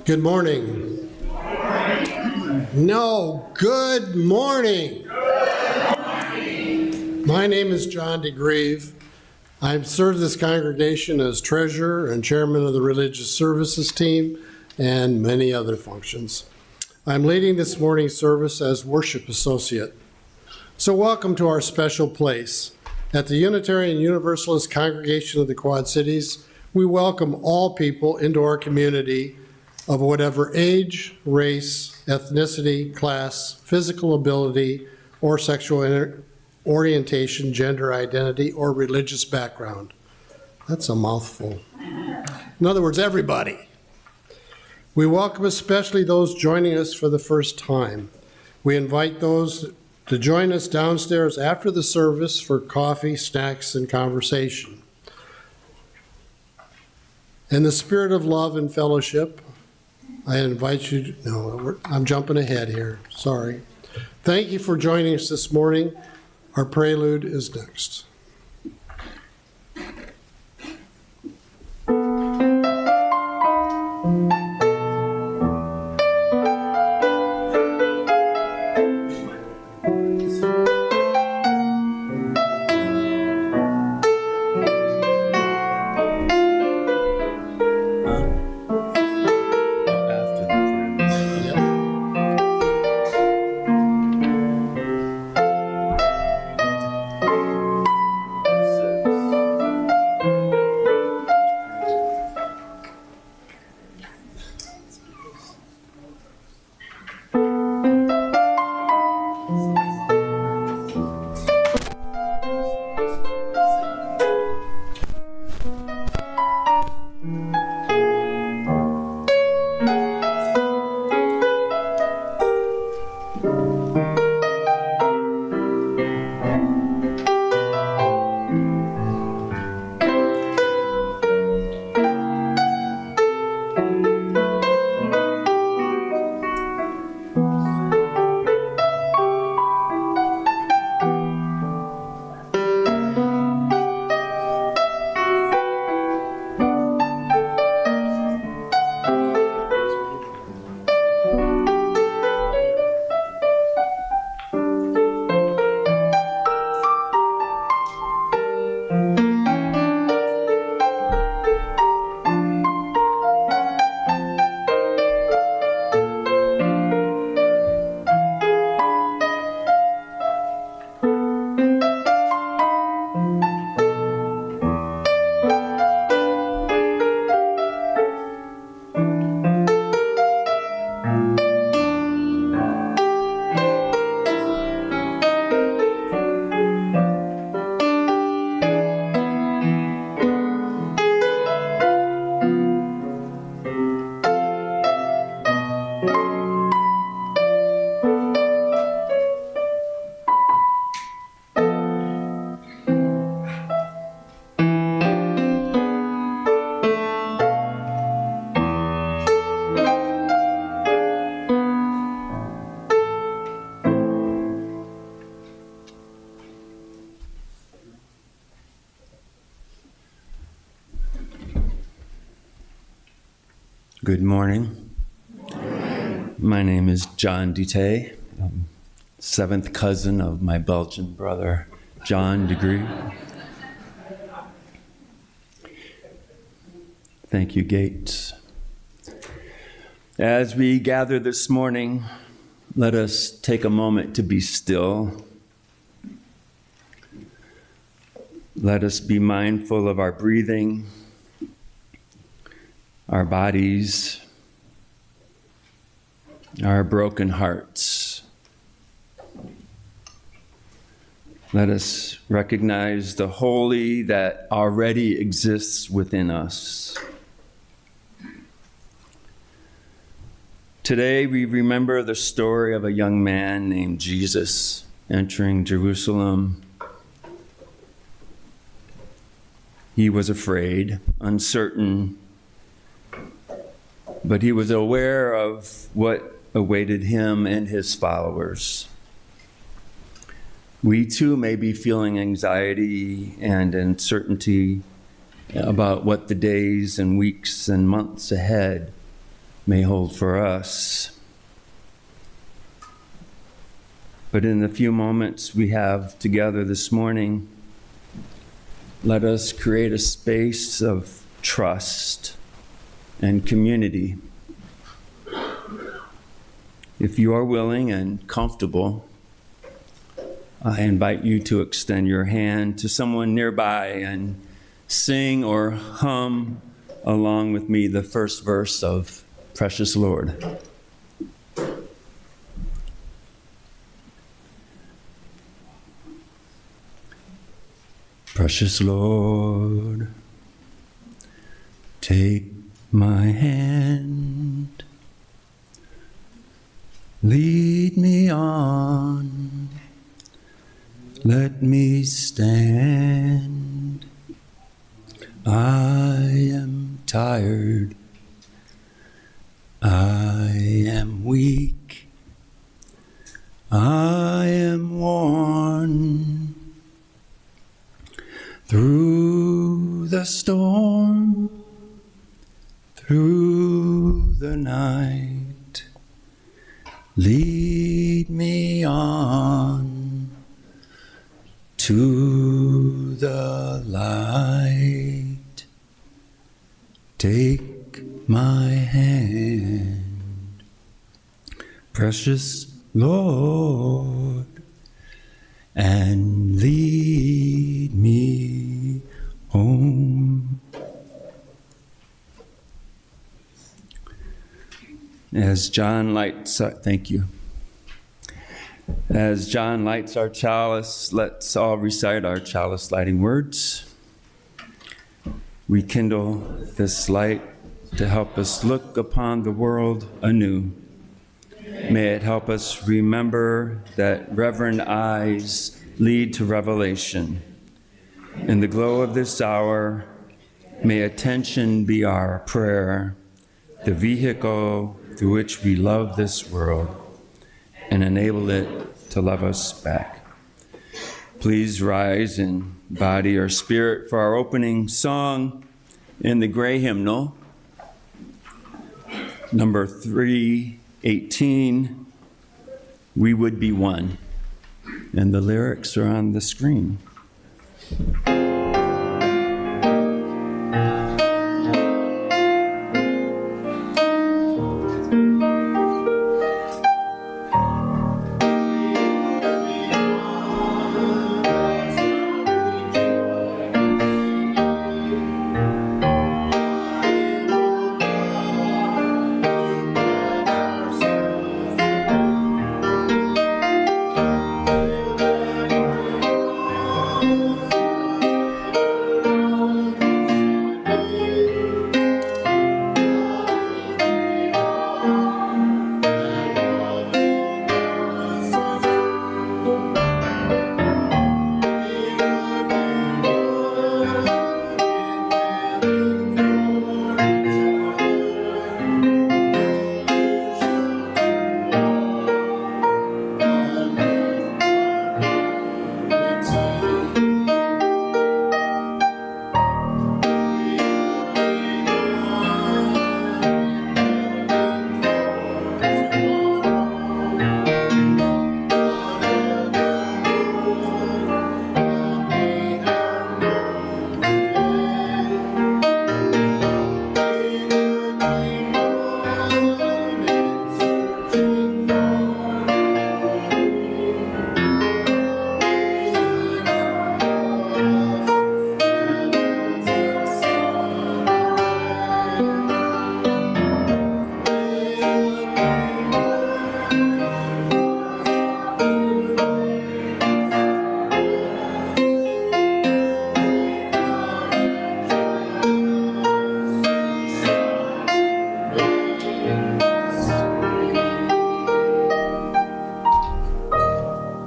Good morning. No, good morning. My name is John DeGrieve. I've served this congregation as treasurer and chairman of the religious services team and many other functions. I'm leading this morning's service as worship associate. So welcome to our special place. At the Unitarian Universalist Congregation of the Quad Cities, we welcome all people into our community of whatever age, race, ethnicity, class, physical ability, or sexual orientation, gender identity, or religious background. That's a mouthful. In other words, everybody. We welcome especially those joining us for the first time. We invite those to join us downstairs after the service for coffee, snacks, and conversation. In the spirit of love and fellowship, I invite you to, I'm jumping ahead here, sorry. Thank you for joining us this morning. Our prelude is next. Good morning. My name is John Taeye. I'm seventh cousin of my Belgian brother, John DeGrieve. Thank you, Gates. As we gather this morning, let us take a moment to be still. Let us be mindful of our breathing, our bodies, our broken hearts. Let us recognize the holy that already exists within us. Today we remember the story of a young man named Jesus entering Jerusalem. He was afraid, uncertain, but he was aware of what awaited him and his followers. We too may be feeling anxiety and uncertainty about what the days and weeks and months ahead may hold for us. But in the few moments we have together this morning, let us create a space of trust and community. If you are willing and comfortable, I invite you to extend your hand to someone nearby and sing or hum along with me the first verse of Precious Lord. Precious Lord, take my hand, lead me on, let me stand. I am tired, I am weak, I am worn. Through the storm, through the night, lead me on to the light. Take my hand, precious Lord, and lead me home. As John lights our, thank you. As John lights our chalice, let's all recite our chalice lighting words. We kindle this light to help us look upon the world anew. May it help us remember that reverent eyes lead to revelation. In the glow of this hour, may attention be our prayer, the vehicle through which we love this world and enable it to love us back. Please rise in body or spirit for our opening song in the gray hymnal, number 318, We Would Be One. And the lyrics are on the screen.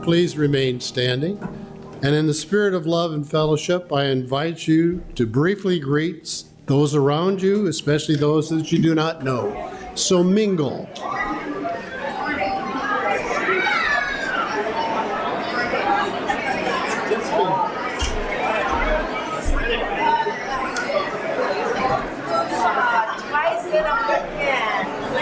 Please remain standing. And in the spirit of love and fellowship, I invite you to briefly greet those around you, especially those that you do not know. So mingle. Twice in a weekend.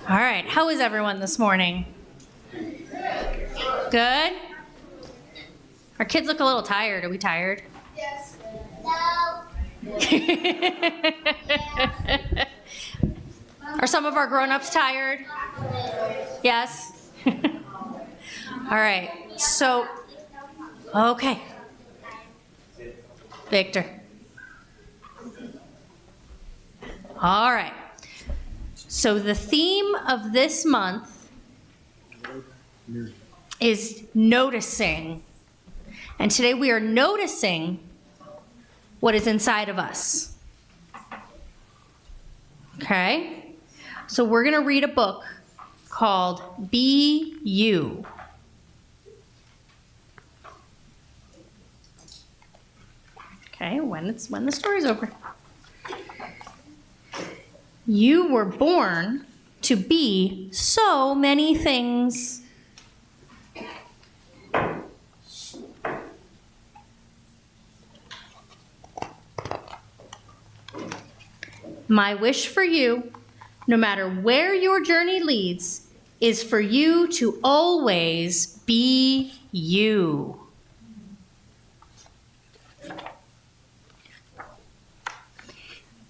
All right, how is everyone this morning? Good? Our kids look a little tired. Are we tired? Yes. No. Are some of our grown-ups tired? Yes? All right, so, okay. Victor. All right. So the theme of this month is noticing. And today we are noticing what is inside of us. Okay? So we're going to read a book called Be You. Okay, when the story's over. You were born to be so many things. My wish for you, no matter where your journey leads, is for you to always be you.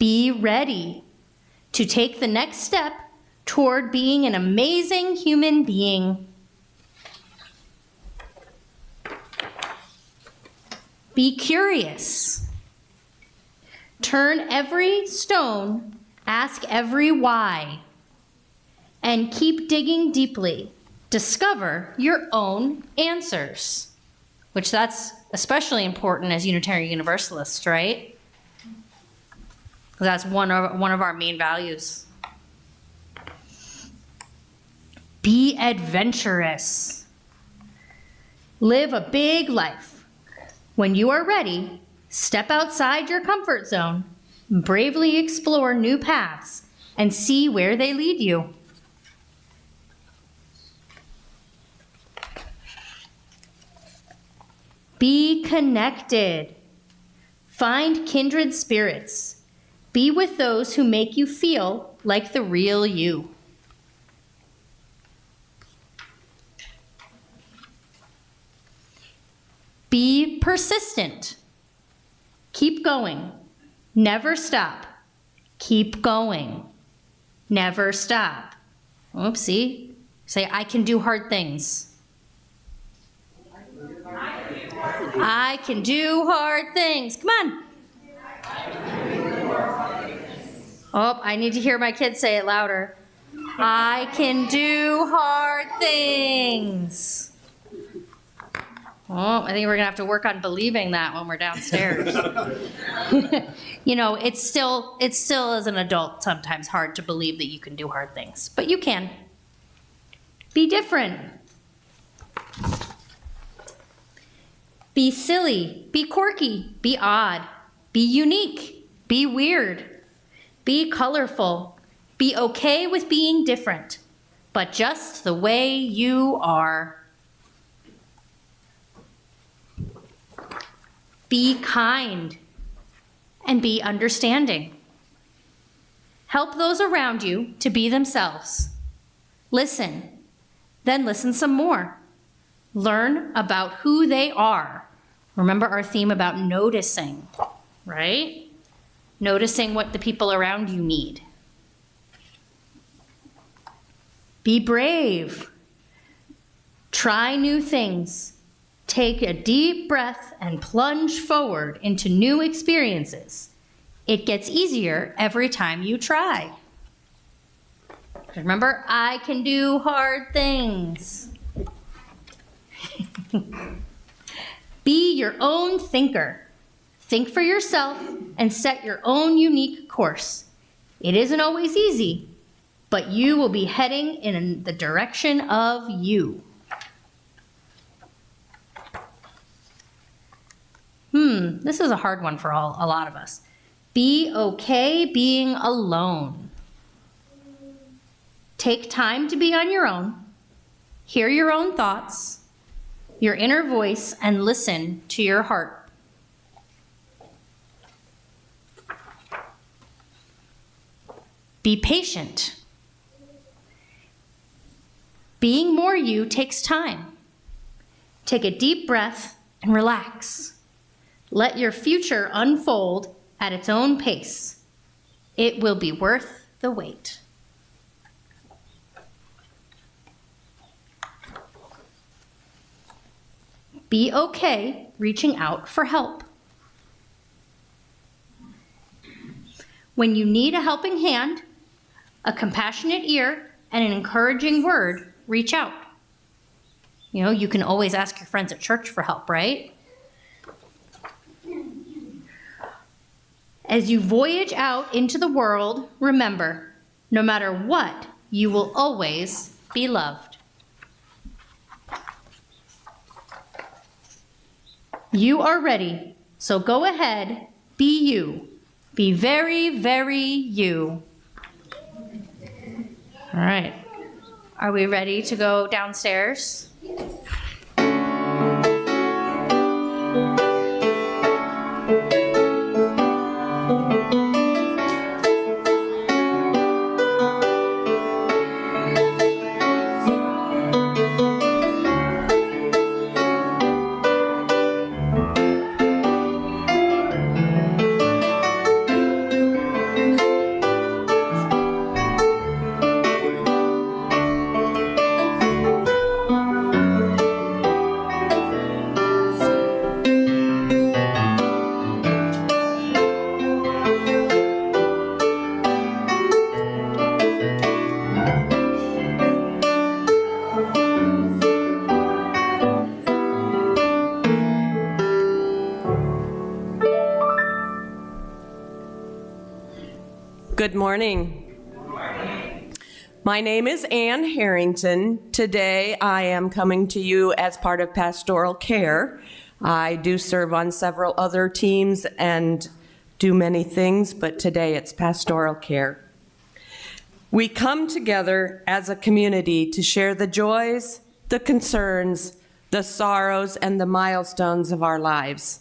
Be ready to take the next step toward being an amazing human being. Be curious. Turn every stone, ask every why, and keep digging deeply. Discover your own answers, which that's especially important as Unitarian Universalists, right? That's one of our main values. Be adventurous. Live a big life. When you are ready, step outside your comfort zone, bravely explore new paths, and see where they lead you. Be connected. Find kindred spirits. Be with those who make you feel like the real you. Be persistent. Keep going. Never stop. Keep going. Never stop. Oopsie. Say, I can do hard things. I can do hard things. Come on. Oh, I need to hear my kids say it louder. I can do hard things. Oh, I think we're going to have to work on believing that when we're downstairs. You know, it's still as an adult sometimes hard to believe that you can do hard things, but you can. Be different. Be silly, be quirky, be odd, be unique, be weird. Be colorful. Be okay with being different, but just the way you are. Be kind and be understanding. Help those around you to be themselves. Listen, then listen some more. Learn about who they are. Remember our theme about noticing, right? Noticing what the people around you need. Be brave. Try new things. Take a deep breath and plunge forward into new experiences. It gets easier every time you try. Remember, I can do hard things. Be your own thinker. Think for yourself and set your own unique course. It isn't always easy, but you will be heading in the direction of you. This is a hard one for a lot of us. Be okay being alone. Take time to be on your own. Hear your own thoughts, your inner voice, and listen to your heart. Be patient. Being more you takes time. Take a deep breath and relax. Let your future unfold at its own pace. It will be worth the wait. Be okay reaching out for help. When you need a helping hand, a compassionate ear, and an encouraging word, reach out. You know, you can always ask your friends at church for help, right? As you voyage out into the world, remember, no matter what, you will always be loved. You are ready, so go ahead, be you. Be very, very you. All right. Are we ready to go downstairs? Good morning. My name is Ann Harrington. Today I am coming to you as part of pastoral care. I do serve on several other teams and do many things, but today it's pastoral care. We come together as a community to share the joys, the concerns, the sorrows, and the milestones of our lives.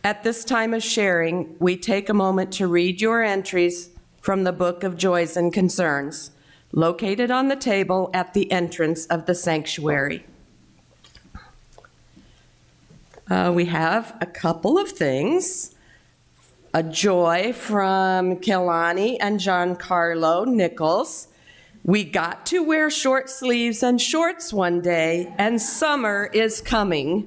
At this time of sharing, we take a moment to read your entries from the Book of Joys and Concerns, located on the table at the entrance of the sanctuary. We have a couple of things. A joy from Kilani and Giancarlo Nichols. We got to wear short sleeves and shorts one day, and summer is coming.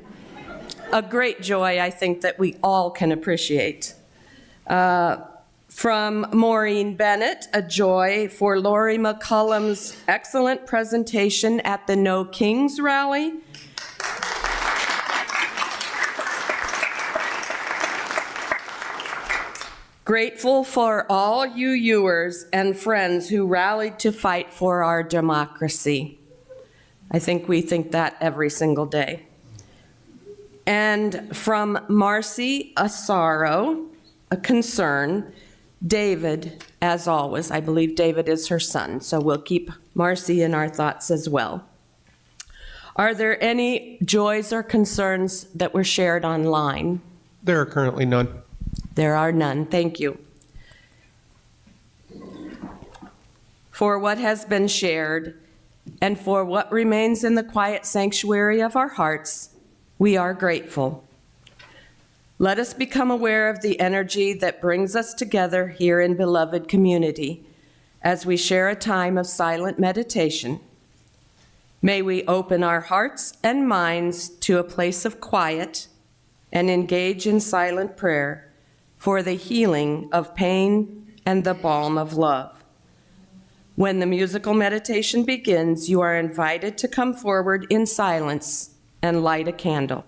A great joy, I think, that we all can appreciate. From Maureen Bennett, a joy for Lori McCullum's excellent presentation at the No Kings rally. Grateful for all you Ewers and friends who rallied to fight for our democracy. I think we think that every single day. And from Marcy, a sorrow, a concern. David, as always, I believe David is her son, so we'll keep Marcy in our thoughts as well. Are there any joys or concerns that were shared online? There are currently none. There are none. Thank you. For what has been shared and for what remains in the quiet sanctuary of our hearts, we are grateful. Let us become aware of the energy that brings us together here in beloved community as we share a time of silent meditation. May we open our hearts and minds to a place of quiet and engage in silent prayer for the healing of pain and the balm of love. When the musical meditation begins, you are invited to come forward in silence and light a candle.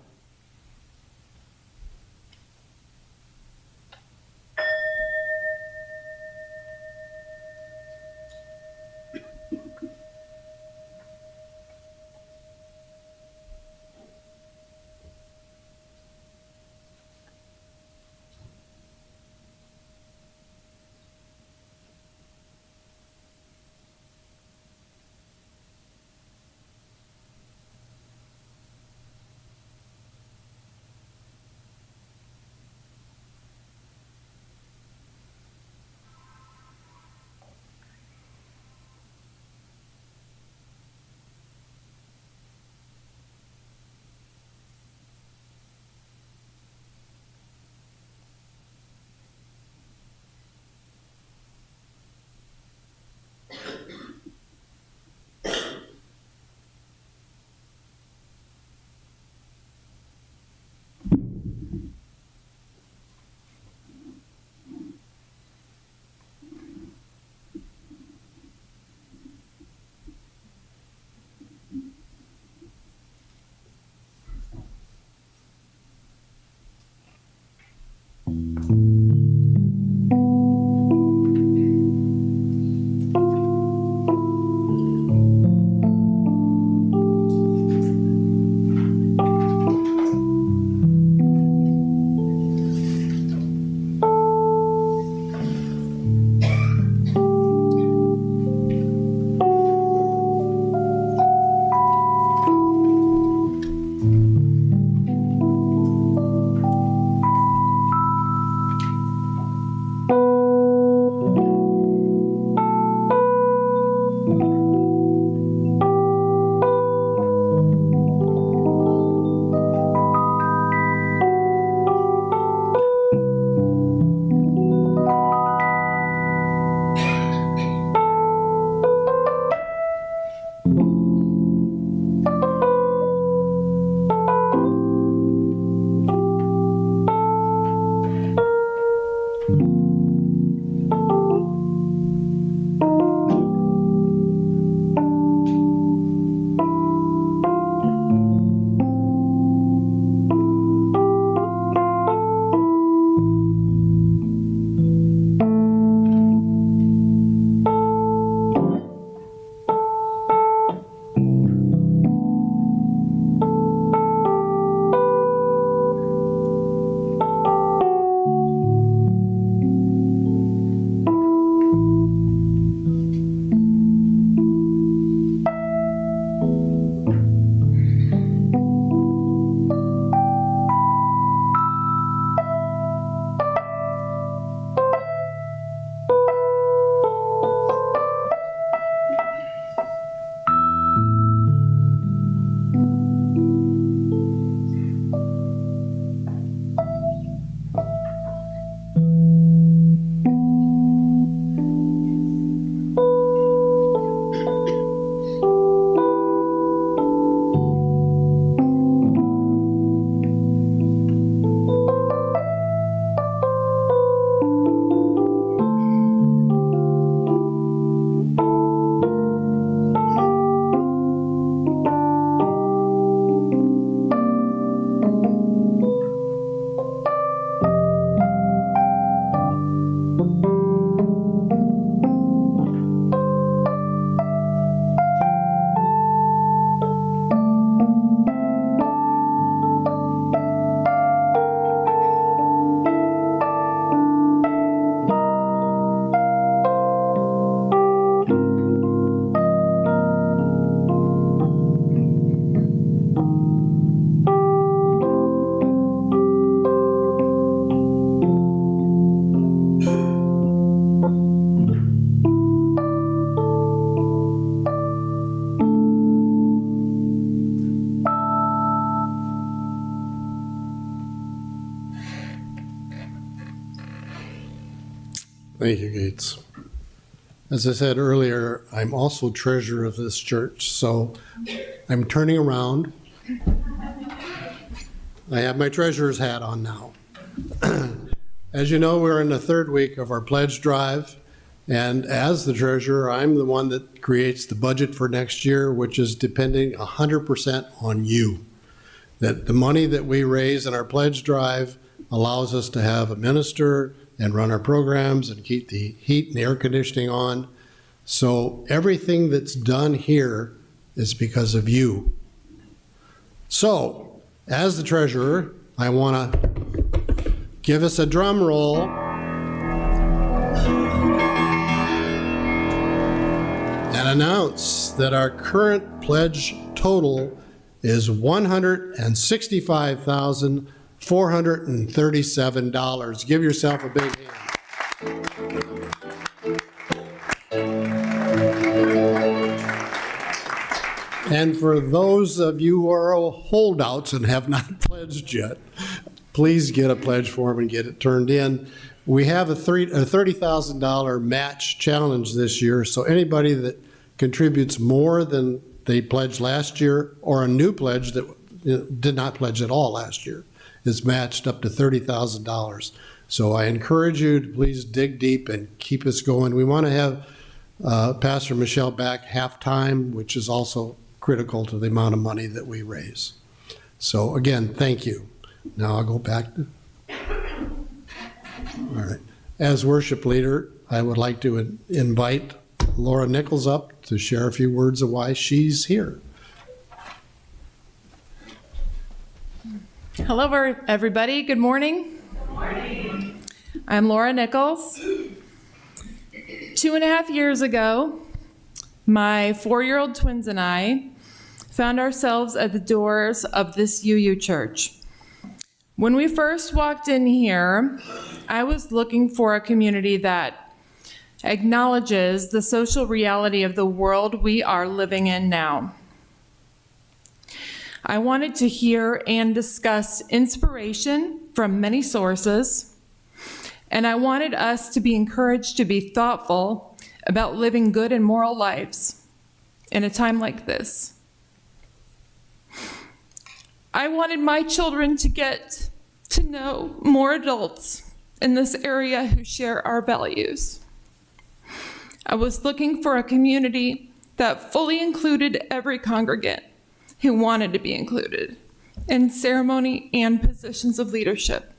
deeds. As I said earlier, I'm also treasurer of this church, so I'm turning around. I have my treasurer's hat on now. As you know, we're in the third week of our pledge drive, and as the treasurer, I'm the one that creates the budget for next year, which is depending 100% on you. That the money that we raise in our pledge drive allows us to have a minister and run our programs and keep the heat and air conditioning on. So everything that's done here is because of you. So, as the treasurer, I want to give us a drum roll. And announce that our current pledge total is $165,437. Give yourself a big hand. And for those of you who are holdouts and have not pledged yet, please get a pledge form and get it turned in. We have a $30,000 match challenge this year, so anybody that contributes more than they pledged last year, or a new pledge that did not pledge at all last year, is matched up to $30,000. So I encourage you to please dig deep and keep us going. We want to have Pastor Michelle back half-time, which is also critical to the amount of money that we raise. So again, thank you. Now I'll go back to... All right. As worship leader, I would like to invite Laura Nichols up to share a few words of why she's here. Hello, everybody. Good morning. Good morning. I'm Laura Nichols. 2.5 years ago, my 4-year-old twins and I found ourselves at the doors of this UU church. When we first walked in here, I was looking for a community that acknowledges the social reality of the world we are living in now. I wanted to hear and discuss inspiration from many sources, and I wanted us to be encouraged to be thoughtful about living good and moral lives in a time like this. I wanted my children to get to know more adults in this area who share our values. I was looking for a community that fully included every congregant who wanted to be included in ceremony and positions of leadership.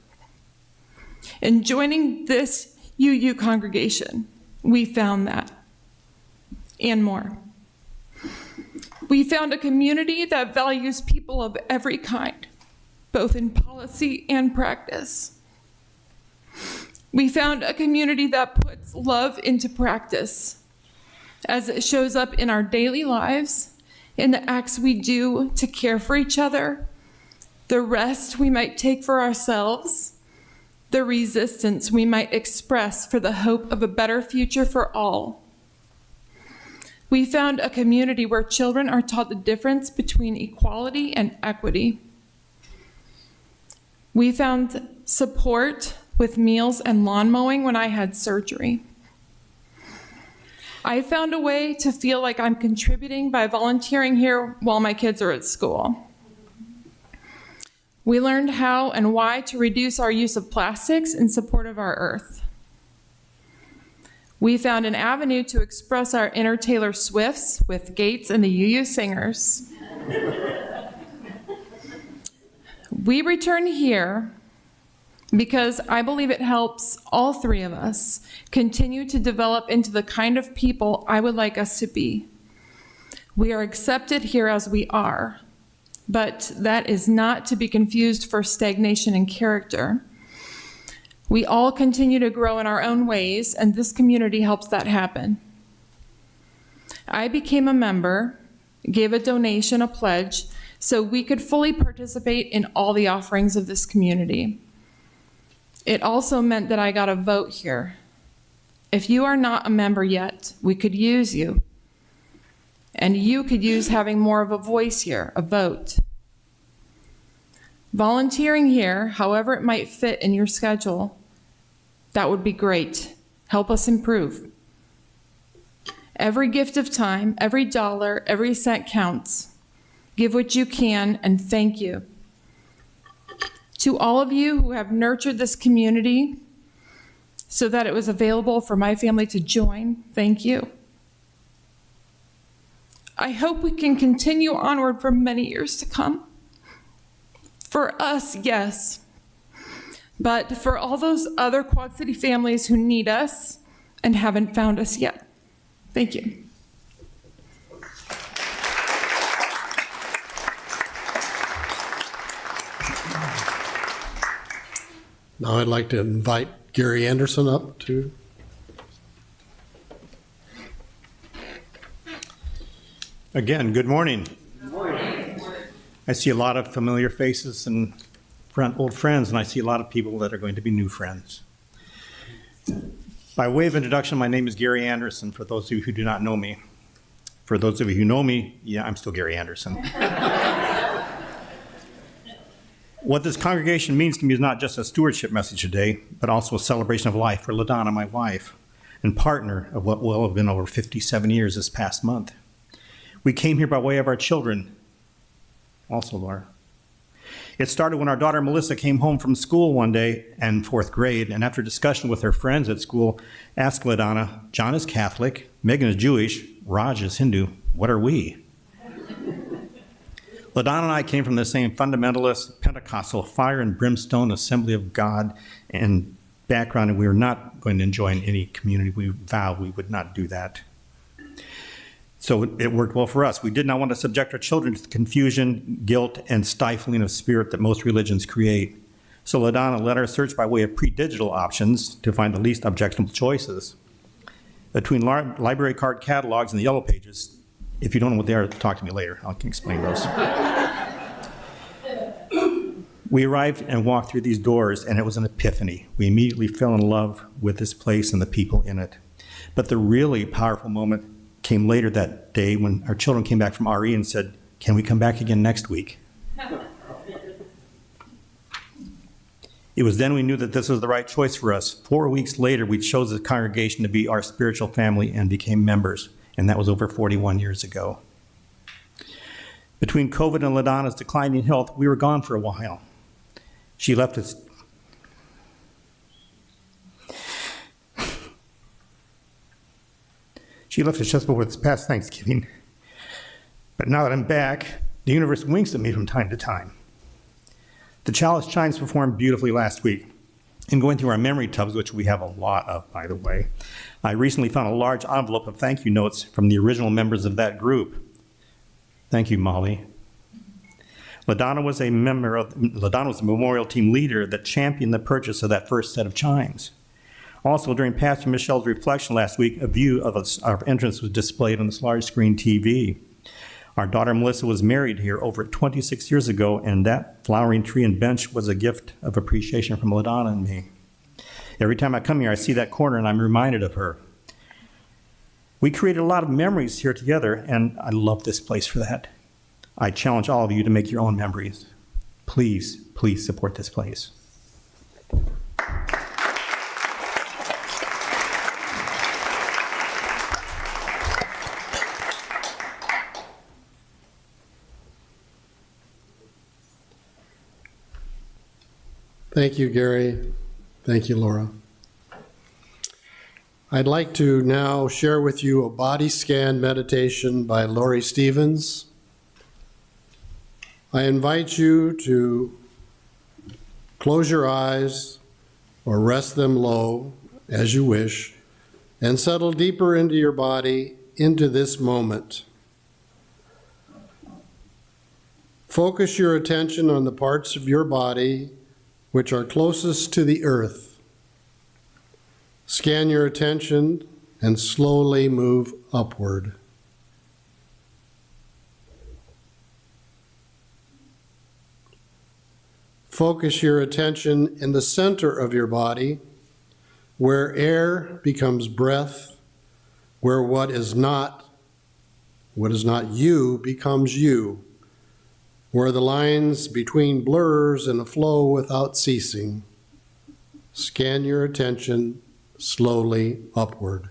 In joining this UU congregation, we found that and more. We found a community that values people of every kind, both in policy and practice. We found a community that puts love into practice as it shows up in our daily lives, in the acts we do to care for each other, the rest we might take for ourselves, the resistance we might express for the hope of a better future for all. We found a community where children are taught the difference between equality and equity. We found support with meals and lawn mowing when I had surgery. I found a way to feel like I'm contributing by volunteering here while my kids are at school. We learned how and why to reduce our use of plastics in support of our earth. We found an avenue to express our inner Taylor Swifts with Gates and the UU Singers. We return here because I believe it helps all three of us continue to develop into the kind of people I would like us to be. We are accepted here as we are, but that is not to be confused for stagnation in character. We all continue to grow in our own ways, and this community helps that happen. I became a member, gave a donation, a pledge, so we could fully participate in all the offerings of this community. It also meant that I got a vote here. If you are not a member yet, we could use you. And you could use having more of a voice here, a vote. Volunteering here, however it might fit in your schedule, that would be great. Help us improve. Every gift of time, every dollar, every cent counts. Give what you can, and thank you. To all of you who have nurtured this community so that it was available for my family to join, thank you. I hope we can continue onward for many years to come. For us, yes. But for all those other Quad City families who need us and haven't found us yet, thank you. Now I'd like to invite Gary Anderson up to. Again, good morning. Good morning. I see a lot of familiar faces and old friends, and I see a lot of people that are going to be new friends. By way of introduction, my name is Gary Anderson, for those of you who do not know me. For those of you who know me, yeah, I'm still Gary Anderson. What this congregation means to me is not just a stewardship message today, but also a celebration of life for LaDonna, my wife, and partner of what will have been over 57 years this past month. We came here by way of our children, also Laura. It started when our daughter Melissa came home from school one day in 4th grade, and after discussion with her friends at school, asked LaDonna, John is Catholic, Megan is Jewish, Raj is Hindu, what are we? LaDonna and I came from the same fundamentalist, Pentecostal, fire and brimstone Assembly of God and background, and we were not going to join any community. We vowed we would not do that. So it worked well for us. We did not want to subject our children to the confusion, guilt, and stifling of spirit that most religions create. So LaDonna led our search by way of pre-digital options to find the least objectionable choices. Between library card catalogs and the yellow pages, if you don't know what they are, talk to me later. I can explain those. We arrived and walked through these doors, and it was an epiphany. We immediately fell in love with this place and the people in it. But the really powerful moment came later that day when our children came back from RE and said, can we come back again next week? It was then we knew that this was the right choice for us. 4 weeks later, we chose the congregation to be our spiritual family and became members, and that was over 41 years ago. Between COVID and LaDonna's declining health, we were gone for a while. She left us. She left us just before this past Thanksgiving. But now that I'm back, the universe winks at me from time to time. The Chalice Chimes performed beautifully last week. In going through our memory tubs, which we have a lot of, by the way, I recently found a large envelope of thank you notes from the original members of that group. Thank you, Molly. LaDonna was a memorial team leader that championed the purchase of that first set of chimes. Also, during Pastor Michelle's reflection last week, a view of our entrance was displayed on this large screen TV. Our daughter Melissa was married here over 26 years ago, and that flowering tree and bench was a gift of appreciation from LaDonna and me. Every time I come here, I see that corner and I'm reminded of her. We created a lot of memories here together, and I love this place for that. I challenge all of you to make your own memories. Please, please support this place. Thank you, Gary. Thank you, Laura. I'd like to now share with you a body scan meditation by Lori Stevens. I invite you to close your eyes or rest them low as you wish and settle deeper into your body, into this moment. Focus your attention on the parts of your body which are closest to the earth. Scan your attention and slowly move upward. Focus your attention in the center of your body, where air becomes breath, where what is not you becomes you, where the lines between blurs in a flow without ceasing. Scan your attention slowly upward.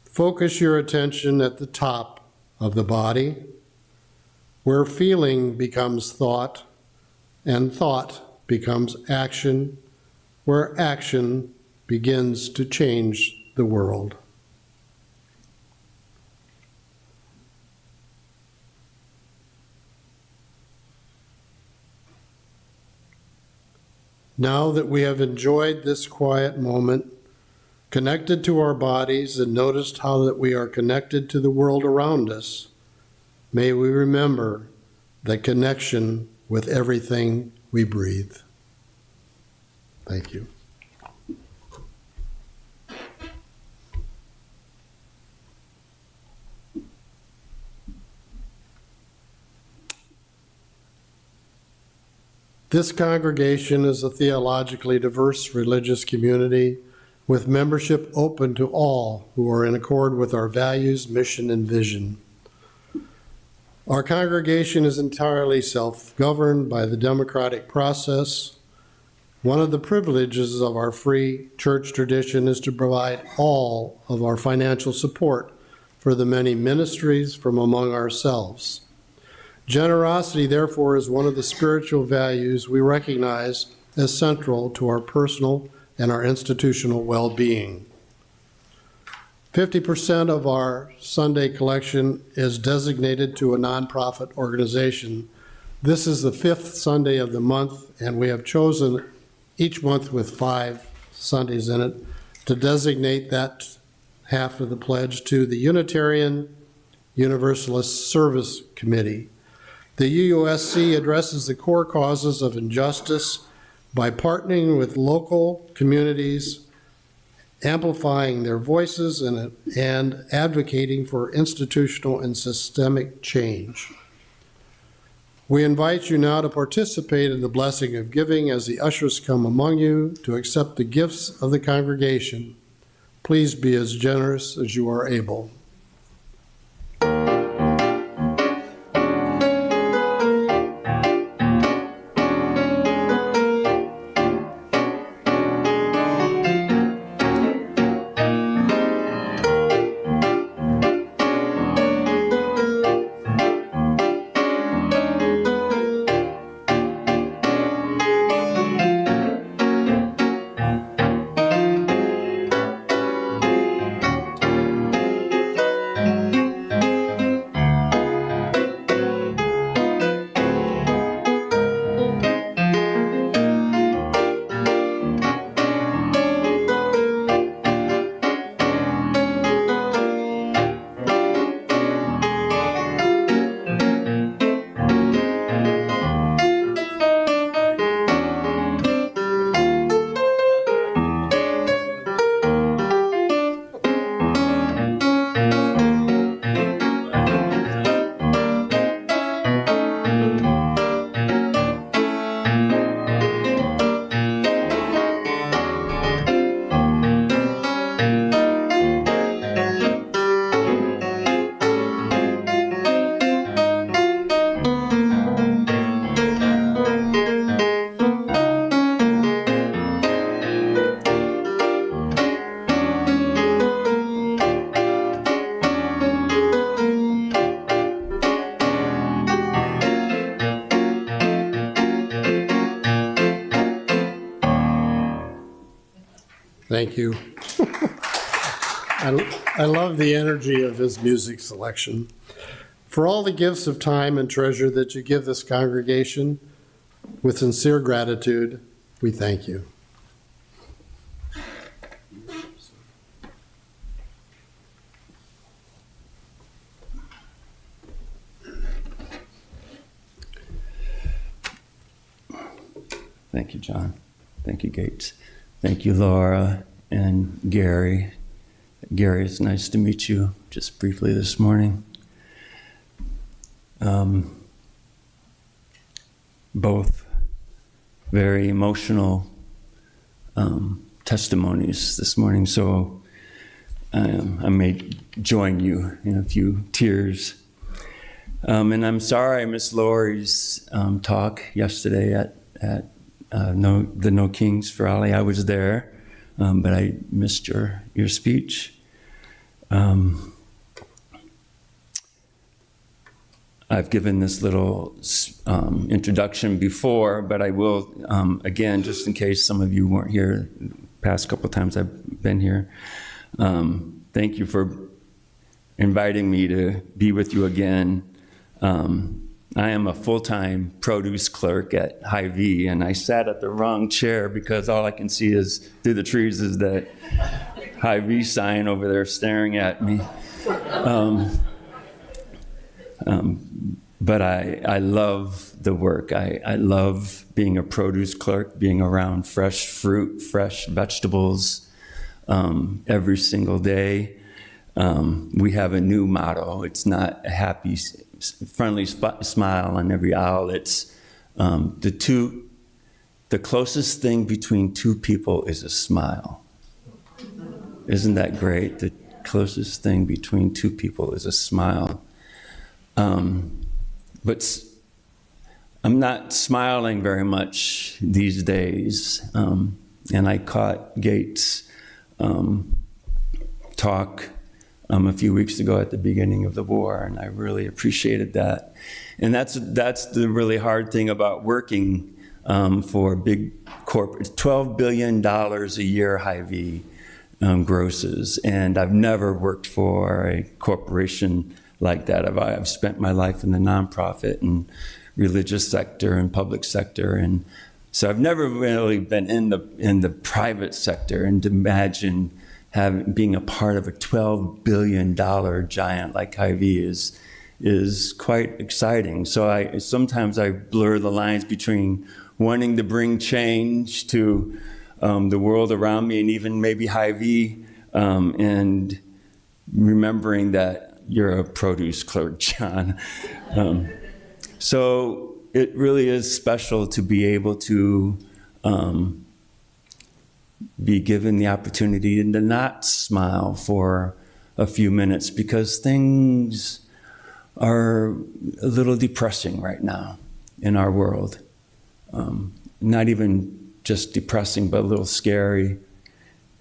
Focus your attention at the top of the body, where feeling becomes thought, and thought becomes action, where action begins to change the world. Now that we have enjoyed this quiet moment, connected to our bodies, and noticed how that we are connected to the world around us, may we remember the connection with everything we breathe. Thank you. This congregation is a theologically diverse religious community with membership open to all who are in accord with our values, mission, and vision. Our congregation is entirely self-governed by the democratic process. One of the privileges of our free church tradition is to provide all of our financial support for the many ministries from among ourselves. Generosity, therefore, is one of the spiritual values we recognize as central to our personal and our institutional well-being. 50% of our Sunday collection is designated to a nonprofit organization. This is the 5th Sunday of the month, and we have chosen each month with 5 Sundays in it to designate that half of the pledge to the Unitarian Universalist Service Committee. The UUSC addresses the core causes of injustice by partnering with local communities, amplifying their voices, and advocating for institutional and systemic change. We invite you now to participate in the blessing of giving as the ushers come among you to accept the gifts of the congregation. Please be as generous as you are able. Thank you. I love the energy of his music selection. For all the gifts of time and treasure that you give this congregation, with sincere gratitude, we thank you. Thank you, John. Thank you, Gates. Thank you, Laura and Gary. Gary, it's nice to meet you just briefly this morning. Both very emotional testimonies this morning, so I may join you in a few tears. And I'm sorry I missed Lori's talk yesterday at the No Kings for Ali. I was there, but I missed your speech. I've given this little introduction before, but I will, again, just in case some of you weren't here the past couple of times I've been here. Thank you for inviting me to be with you again. I am a full-time produce clerk at Hy-Vee, and I sat at the wrong chair because all I can see is through the trees is that Hy-Vee sign over there staring at me. But I love the work. I love being a produce clerk, being around fresh fruit, fresh vegetables every single day. We have a new motto. It's not a happy, friendly smile on every aisle. It's the closest thing between two people is a smile. Isn't that great? The closest thing between two people is a smile. But I'm not smiling very much these days. And I caught Gates' talk a few weeks ago at the beginning of the war, and I really appreciated that. And that's the really hard thing about working for big corporate. $12 billion a year Hy-Vee grosses, and I've never worked for a corporation like that. I've spent my life in the nonprofit and religious sector and public sector, and so I've never really been in the private sector. And to imagine being a part of a $12 billion giant like Hy-Vee is quite exciting. So sometimes I blur the lines between wanting to bring change to the world around me, and even maybe Hy-Vee, and remembering that you're a produce clerk, John. So it really is special to be able to be given the opportunity to not smile for a few minutes, because things are a little depressing right now in our world. Not even just depressing, but a little scary.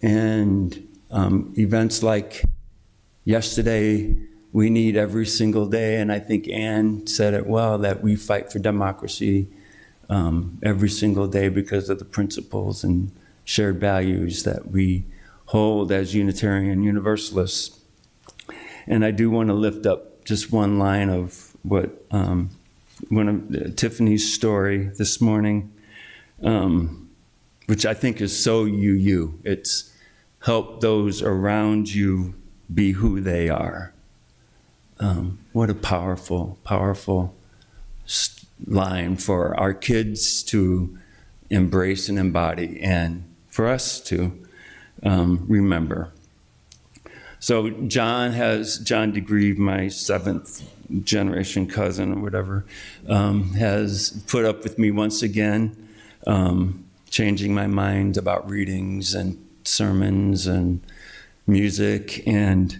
And events like yesterday, we need every single day, and I think Anne said it well, that we fight for democracy every single day because of the principles and shared values that we hold as Unitarian Universalists. And I do want to lift up just one line of what one of Tiffany's story this morning, which I think is so you. It's help those around you be who they are. What a powerful, powerful line for our kids to embrace and embody, and for us to remember. So John DeGrieve, my 7th generation cousin or whatever, has put up with me once again, changing my mind about readings and sermons and music. And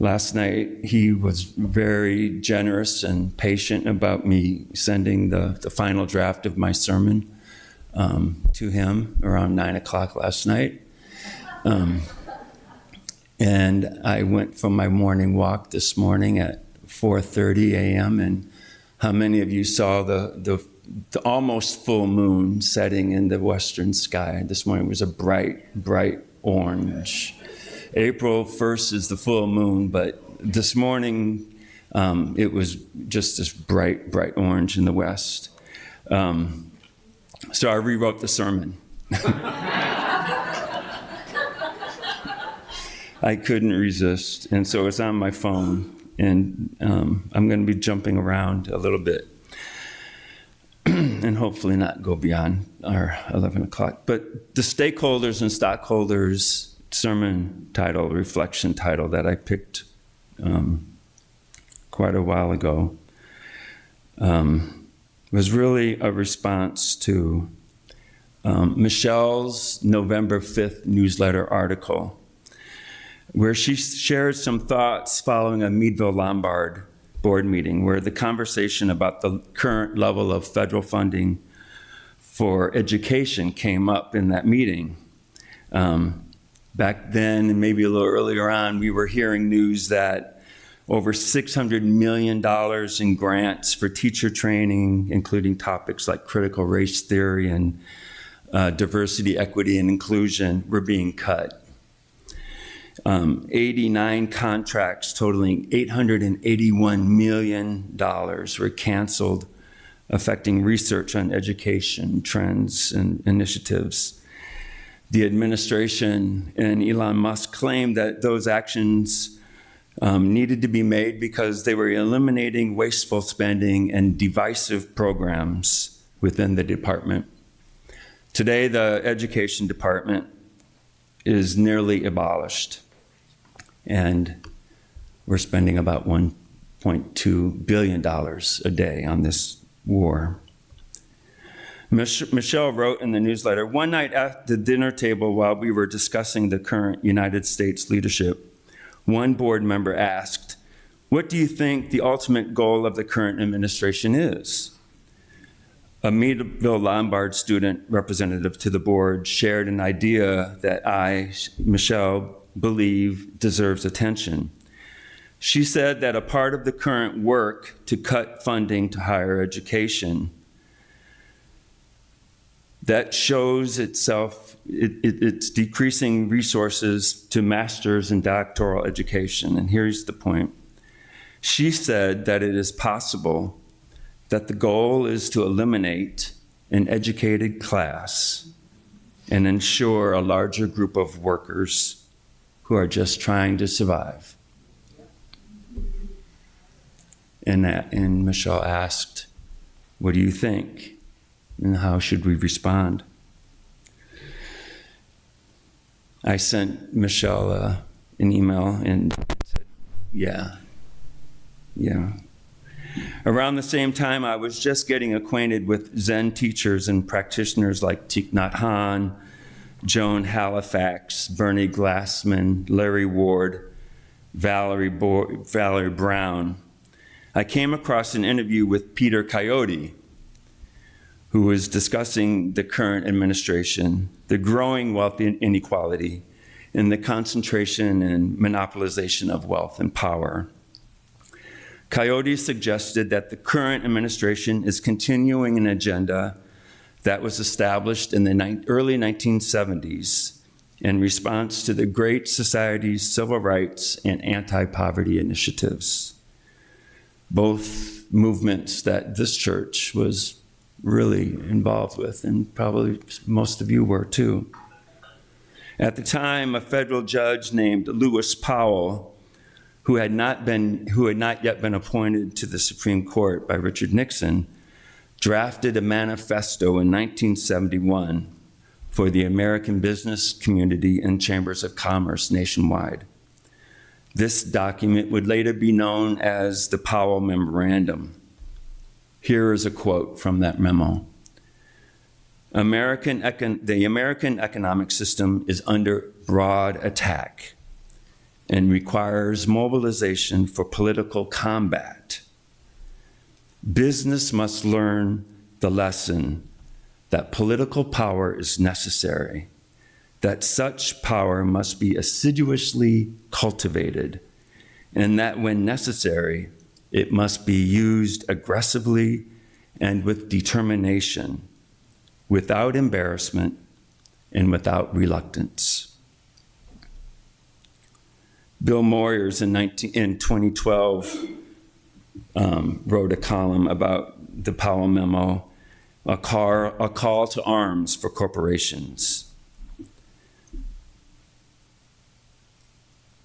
last night, he was very generous and patient about me sending the final draft of my sermon to him around 9 o'clock last night. And I went for my morning walk this morning at 4:30 a.m. And how many of you saw the almost full moon setting in the western sky? This morning was a bright, bright orange. April 1st is the full moon, but this morning it was just this bright, bright orange in the west. So I rewrote the sermon. I couldn't resist, and so it's on my phone, and I'm going to be jumping around a little bit and hopefully not go beyond our 11 o'clock. But the Stakeholders and Stockholders sermon title, reflection title that I picked quite a while ago was really a response to Michelle's November 5th newsletter article, where she shared some thoughts following a Meadville Lombard board meeting where the conversation about the current level of federal funding for education came up in that meeting. Back then, and maybe a little earlier on, we were hearing news that over $600 million in grants for teacher training, including topics like critical race theory and diversity, equity, and inclusion, were being cut. 89 contracts totaling $881 million were canceled, affecting research on education trends and initiatives. The administration and Elon Musk claimed that those actions needed to be made because they were eliminating wasteful spending and divisive programs within the department. Today, the education department is nearly abolished, and we're spending about $1.2 billion a day on this war. Michelle wrote in the newsletter, one night at the dinner table while we were discussing the current United States leadership, one board member asked, "What do you think the ultimate goal of the current administration is?" A Meadville Lombard student representative to the board shared an idea that I, Michelle, believe deserves attention. She said that a part of the current work to cut funding to higher education that shows itself, it's decreasing resources to master's and doctoral education. And here's the point. She said that it is possible that the goal is to eliminate an educated class and ensure a larger group of workers who are just trying to survive. And Michelle asked, what do you think? And how should we respond? I sent Michelle an email and said, yeah. Around the same time, I was just getting acquainted with Zen teachers and practitioners like Thich Nhat Hanh, Joan Halifax, Bernie Glassman, Larry Ward, Valerie Brown. I came across an interview with Peter Coyote, who was discussing the current administration, the growing wealth inequality, and the concentration and monopolization of wealth and power. Coyote suggested that the current administration is continuing an agenda that was established in the early 1970s in response to the Great Society's civil rights and anti-poverty initiatives, both movements that this church was really involved with, and probably most of you were too. At the time, a federal judge named Lewis Powell, who had not yet been appointed to the Supreme Court by Richard Nixon, drafted a manifesto in 1971 for the American business community and chambers of commerce nationwide. This document would later be known as the Powell Memorandum. Here is a quote from that memo. The American economic system is under broad attack and requires mobilization for political combat. Business must learn the lesson that political power is necessary, that such power must be assiduously cultivated, and that when necessary, it must be used aggressively and with determination, without embarrassment and without reluctance. Bill Moyers in 2012 wrote a column about the Powell Memo, a call to arms for corporations.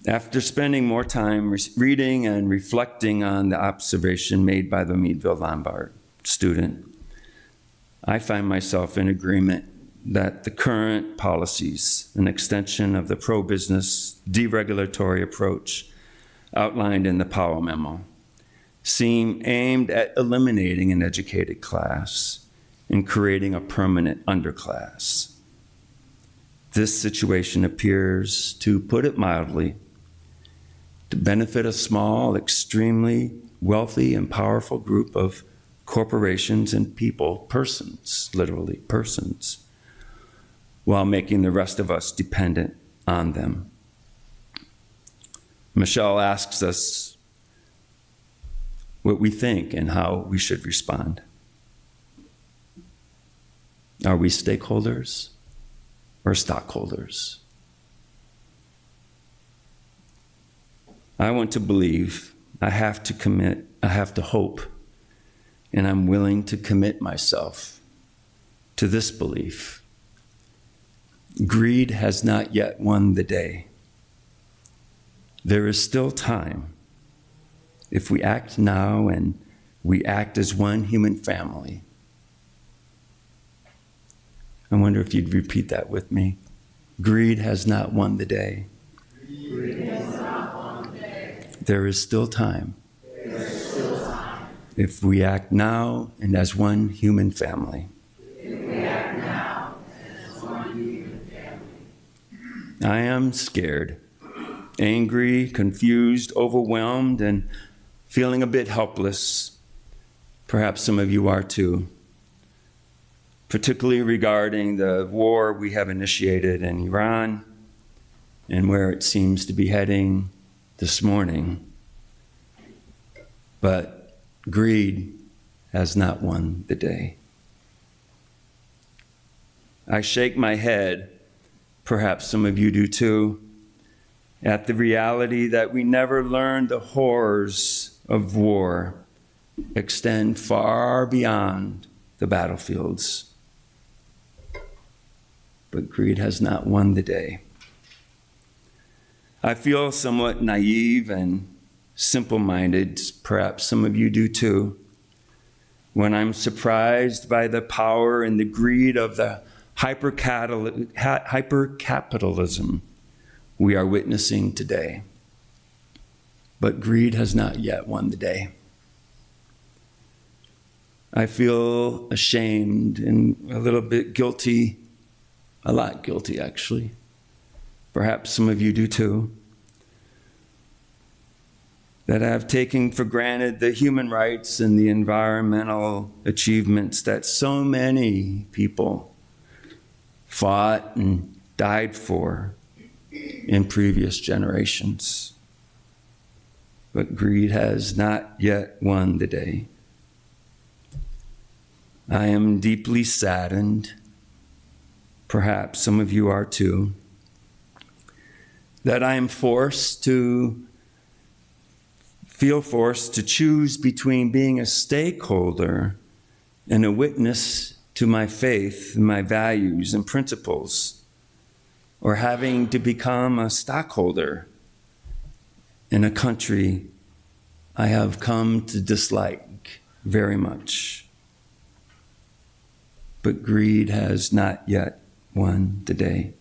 After spending more time reading and reflecting on the observation made by the Meadville Lombard student, I find myself in agreement that the current policies, an extension of the pro-business, deregulatory approach outlined in the Powell Memo, seem aimed at eliminating an educated class and creating a permanent underclass. This situation appears, to put it mildly, to benefit a small, extremely wealthy and powerful group of corporations and people, persons, literally persons, while making the rest of us dependent on them. Michelle asks us what we think and how we should respond. Are we stakeholders or stockholders? I want to believe, I have to commit, I have to hope, and I'm willing to commit myself to this belief. Greed has not yet won the day. There is still time. If we act now and we act as one human family. I wonder if you'd repeat that with me. Greed has not won the day. Greed has not won the day. There is still time. There is still time. If we act now and as one human family. If we act now as one human family. I am scared, angry, confused, overwhelmed, and feeling a bit helpless. Perhaps some of you are too. Particularly regarding the war we have initiated in Iran and where it seems to be heading this morning. But greed has not won the day. I shake my head, perhaps some of you do too, at the reality that we never learned the horrors of war extend far beyond the battlefields. But greed has not won the day. I feel somewhat naive and simple-minded, perhaps some of you do too, when I'm surprised by the power and the greed of the hyper-capitalism we are witnessing today. But greed has not yet won the day. I feel ashamed and a little bit guilty, a lot guilty actually. Perhaps some of you do too. That I've taken for granted the human rights and the environmental achievements that so many people fought and died for in previous generations. But greed has not yet won the day. I am deeply saddened, perhaps some of you are too, that I am forced to choose between being a stakeholder and a witness to my faith, and my values and principles, or having to become a stockholder in a country I have come to dislike very much. But greed has not yet won the day.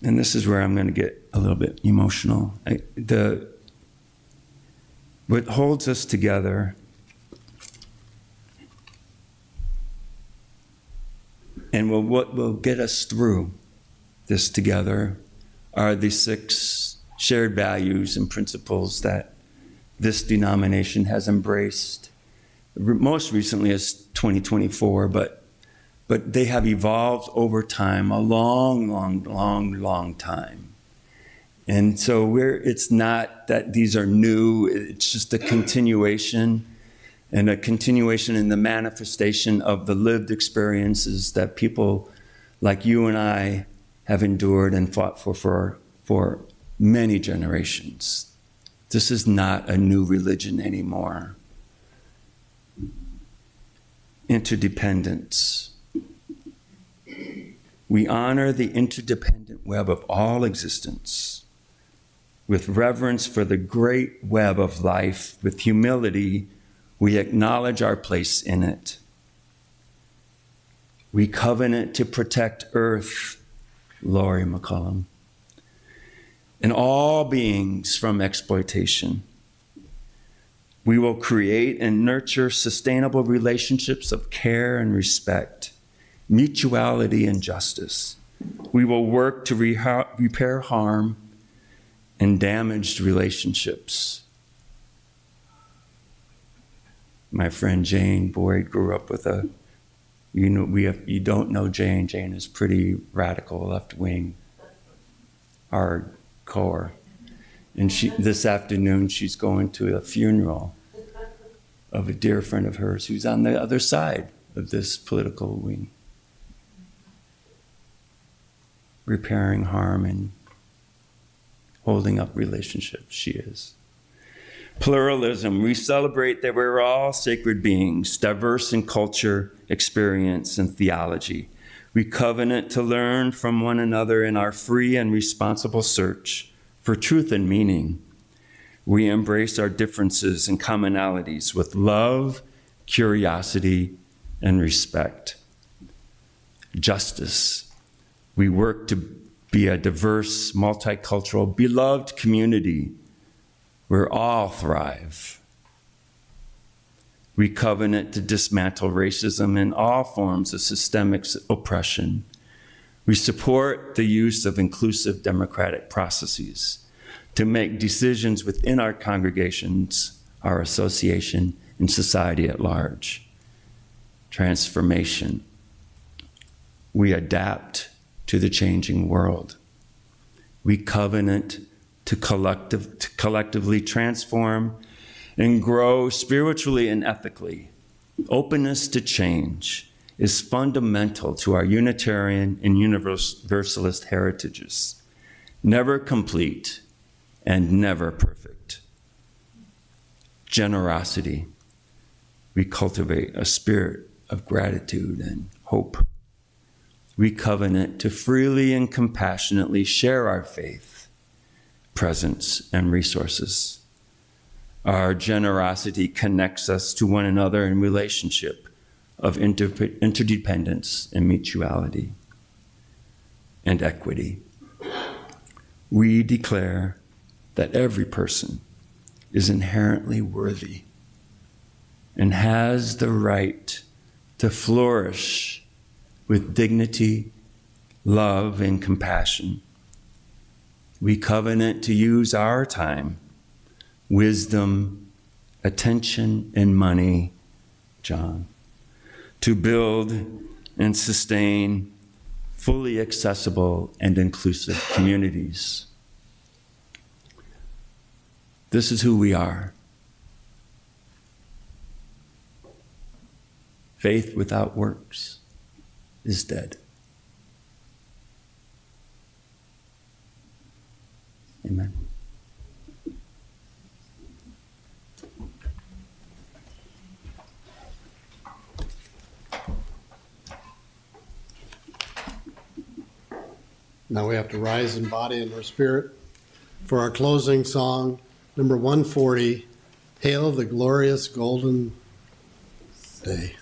And this is where I'm going to get a little bit emotional. What holds us together and what will get us through this together are the 6 shared values and principles that this denomination has embraced, most recently as 2024, but they have evolved over time, a long time. And so it's not that these are new, it's just a continuation, and a continuation in the manifestation of the lived experiences that people like you and I have endured and fought for many generations. This is not a new religion anymore. Interdependence. We honor the interdependent web of all existence. With reverence for the great web of life, with humility, we acknowledge our place in it. We covenant to protect Earth, Laurie McCollum, and all beings from exploitation. We will create and nurture sustainable relationships of care and respect, mutuality and justice. We will work to repair harm and damaged relationships. My friend Jane Boyd grew up with you don't know Jane. Jane is pretty radical, left-wing, hardcore. And this afternoon, she's going to a funeral of a dear friend of hers who's on the other side of this political wing, repairing harm and holding up relationships. She is. Pluralism. We celebrate that we're all sacred beings, diverse in culture, experience, and theology. We covenant to learn from one another in our free and responsible search for truth and meaning. We embrace our differences and commonalities with love, curiosity, and respect. Justice. We work to be a diverse, multicultural, beloved community where all thrive. We covenant to dismantle racism and all forms of systemic oppression. We support the use of inclusive democratic processes to make decisions within our congregations, our association, and society at large. Transformation. We adapt to the changing world. We covenant to collectively transform and grow spiritually and ethically. Openness to change is fundamental to our Unitarian and Universalist heritages, never complete and never perfect. Generosity. We cultivate a spirit of gratitude and hope. We covenant to freely and compassionately share our faith, presence, and resources. Our generosity connects us to one another in relationship of interdependence and mutuality and equity. We declare that every person is inherently worthy and has the right to flourish with dignity, love, and compassion. We covenant to use our time, wisdom, attention, and money, John, to build and sustain fully accessible and inclusive communities. This is who we are. Faith without works is dead. Amen. Now we have to rise in body and our spirit for our closing song, number 140, Hail the Glorious Golden Day.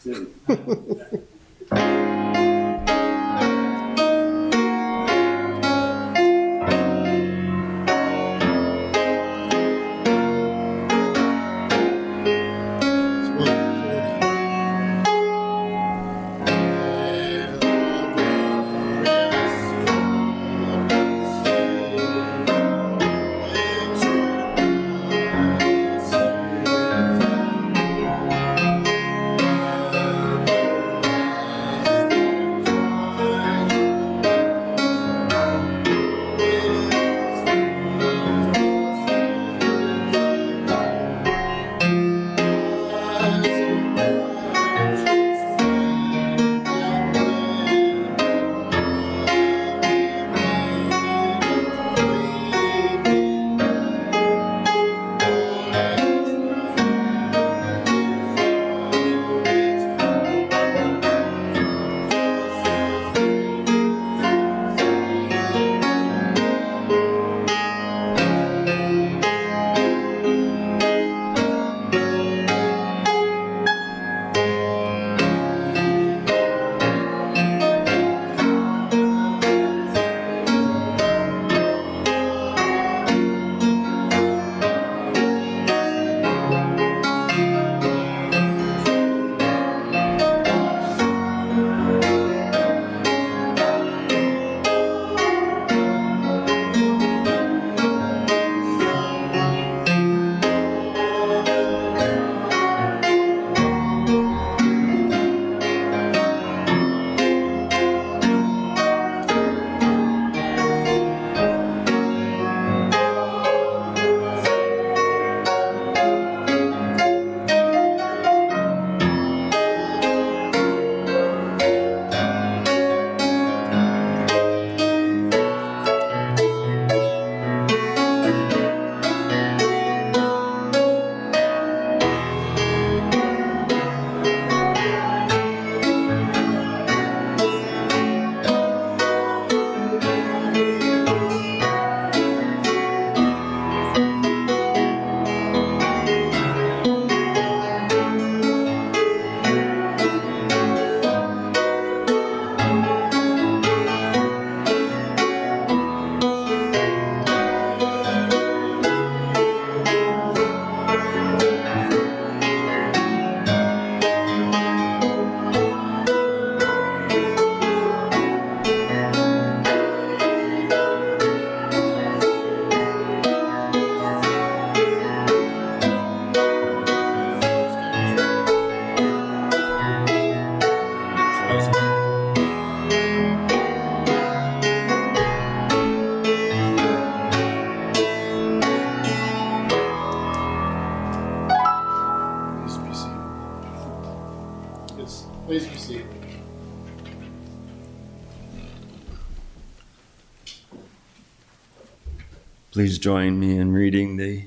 Please join me in reading the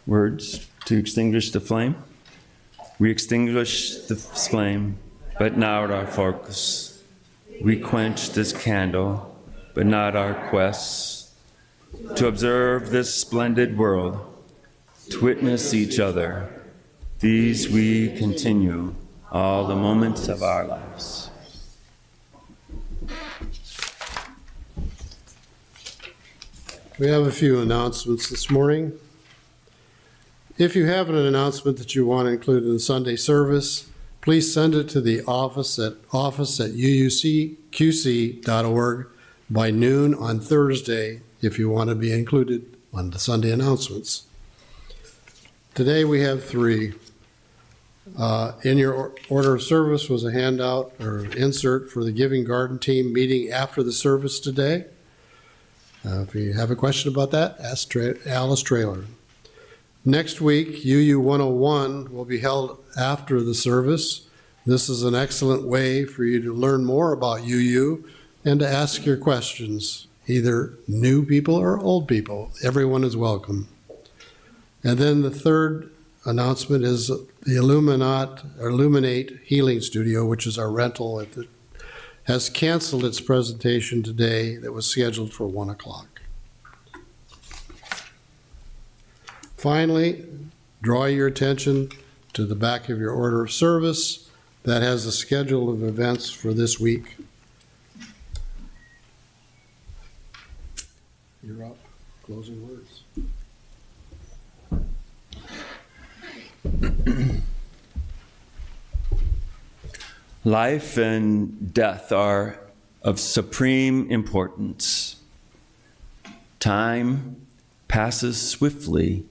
words to extinguish the flame. We extinguish the flame, but not our focus. We quench this candle, but not our quest. To observe this splendid world, to witness each other, these we continue all the moments of our lives. We have a few announcements this morning. If you have an announcement that you want to include in the Sunday service, please send it to the office at uucqc.org by noon on Thursday if you want to be included on the Sunday announcements. Today we have three. In your order of service was a handout or insert for the Giving Garden team meeting after the service today. If you have a question about that, ask Alice Traylor. Next week, UU 101 will be held after the service. This is an excellent way for you to learn more about UU and to ask your questions, either new people or old people. Everyone is welcome. And then the third announcement is the Illuminate Healing Studio, which is our rental, has canceled its presentation today that was scheduled for 1 o'clock. Finally, draw your attention to the back of your order of service that has a schedule of events for this week. You're up. Closing words. Life and death are of supreme importance. Time passes swiftly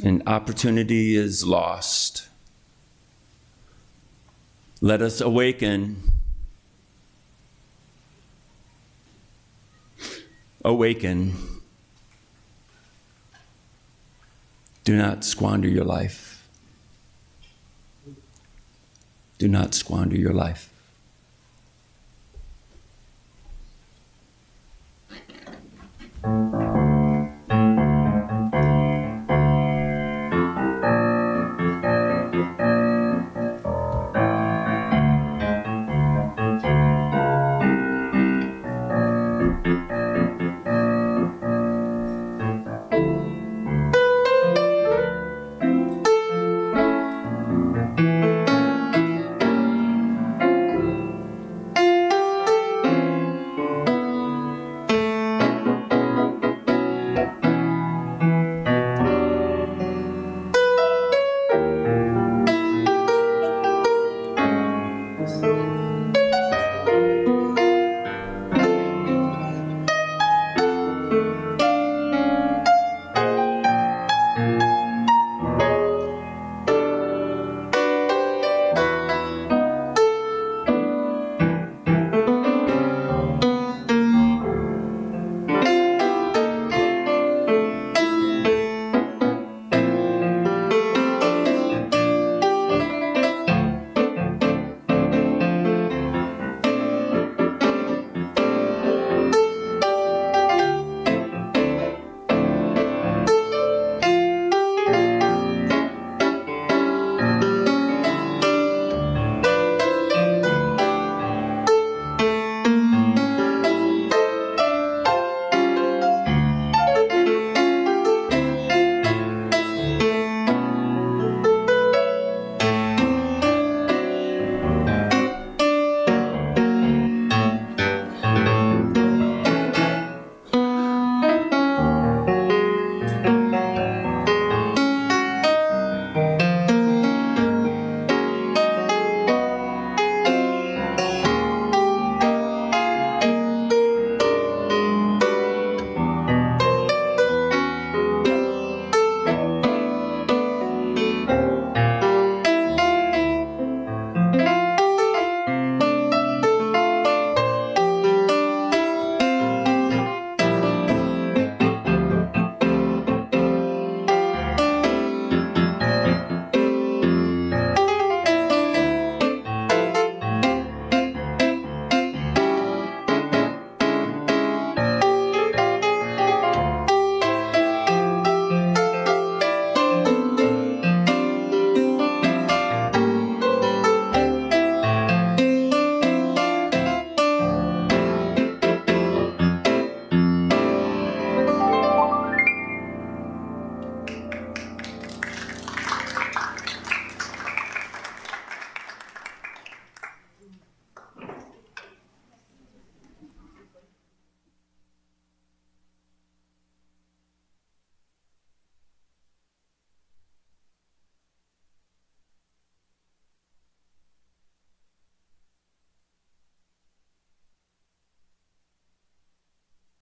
and opportunity is lost. Let us awaken. Awaken. Do not squander your life. Do not squander your life.